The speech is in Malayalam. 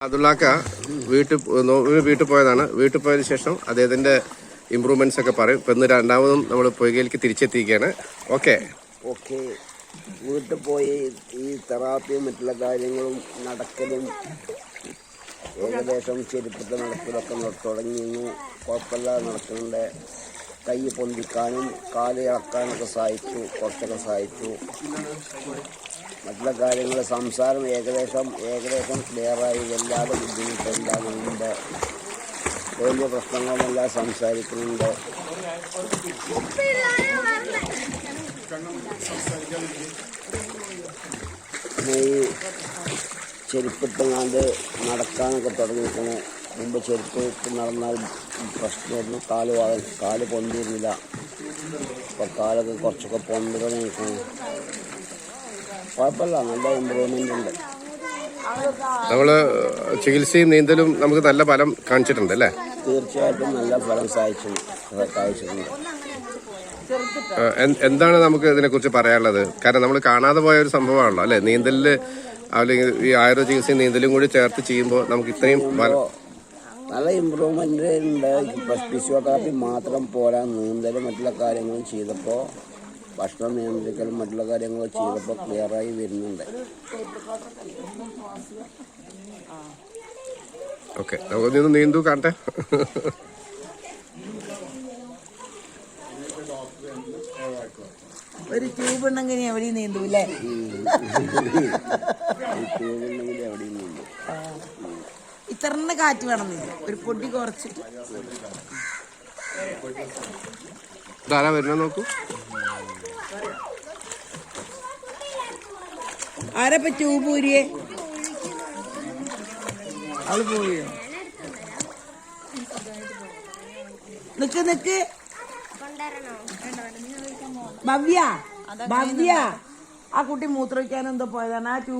അതുള്ളാക്ക വീട്ടിൽ പോയതാണ്. വീട്ടിൽ പോയതിനു ശേഷം അദ്ദേഹത്തിന്റെ ഇമ്പ്രൂവ്മെന്റ്സ് ഒക്കെ പറയും. ഇപ്പൊ ഇന്ന് രണ്ടാമതും നമ്മൾ പൊയ്കയിലേക്ക് തിരിച്ചെത്തിയിരിക്കുകയാണ്. ഓക്കെ വീട്ടിൽ പോയി ഈ തെറാപ്പിയും മറ്റുള്ള കാര്യങ്ങളും നടക്കലും ഏകദേശം ചെരുപ്പത്തെ നടക്കലൊക്കെ തുടങ്ങിയിരുന്നു. കുഴപ്പമില്ലാതെ നടക്കുന്നുണ്ട്. കൈ പൊന്തിക്കാനും കാല് ഇളക്കാനൊക്കെ സഹായിച്ചു, കുറച്ചൊക്കെ സഹായിച്ചു. മറ്റുള്ള കാര്യങ്ങൾ സംസാരം ഏകദേശം ക്ലിയറായി. വല്ലാതെ ബുദ്ധിമുട്ടുണ്ടാകുന്നുണ്ട്. വലിയ പ്രശ്നങ്ങളെല്ലാം സംസാരിക്കുന്നുണ്ട്. ഈ ചെരുപ്പിട്ടുകൊണ്ട് നടക്കാനൊക്കെ തുടങ്ങിയിരിക്കുന്നു. മുമ്പ് ചെരുപ്പ് ഇട്ട് നടന്നാൽ പ്രശ്നമായിരുന്നു. കാല് പൊന്തിരുന്നില്ല. ഇപ്പോൾ കാലൊക്കെ കുറച്ചൊക്കെ പൊന്തി നിൽക്കുന്നു. കുഴപ്പമില്ല, നല്ല ഇമ്പ്രൂവ്മെന്റ് ഉണ്ട്. നമ്മള് ചികിത്സയും നീന്തലും നമുക്ക് നല്ല ഫലം കാണിച്ചിട്ടുണ്ട് അല്ലേ? തീർച്ചയായിട്ടും നല്ല ഫലം സഹായിച്ചിട്ടുണ്ട്. എന്താണ് നമുക്ക് ഇതിനെ കുറിച്ച് പറയാനുള്ളത്? കാരണം നമ്മൾ കാണാതെ പോയ ഒരു സംഭവമാണല്ലോ അല്ലെ നീന്തലില്, അല്ലെങ്കിൽ ഈ ആയുർവേദ ചികിത്സയും നീന്തലും കൂടി ചേർത്ത് ചെയ്യുമ്പോൾ നമുക്ക് ഇത്രയും നല്ല ഇമ്പ്രൂവ്മെന്റ് ഉണ്ട്. ഫിസിയോതെറാപ്പി മാത്രം പോരാ, നീന്തലും മറ്റുള്ള കാര്യങ്ങളും ചെയ്തപ്പോൾ, ഭക്ഷണം നിയന്ത്രിക്കലും മറ്റുള്ള കാര്യങ്ങളും ചെയ്തപ്പോൾ ക്ലിയറായി വരുന്നുണ്ട്. ഓക്കെ, നമുക്ക് നീന്തു കാണട്ടെ. ഒരു ട്യൂബ് ഉണ്ടെങ്കിൽ എവിടെയും നീന്തൂല്ലേ? ഇത്രന്നെ കാറ്റ് വേണമെന്നില്ല, ഒരു പൊടി കുറച്ചിട്ട്. ധാരാ വരുന്ന നോക്കൂ. ആരപ്പ ട്യൂബ് ഊരിയേ? ആള് പോയോ? നിക്ക് ഭവ്യ, ആ കുട്ടി മൂത്രമൊഴിക്കാനെന്തോ പോയതാണ്. ആ ട്യൂബ്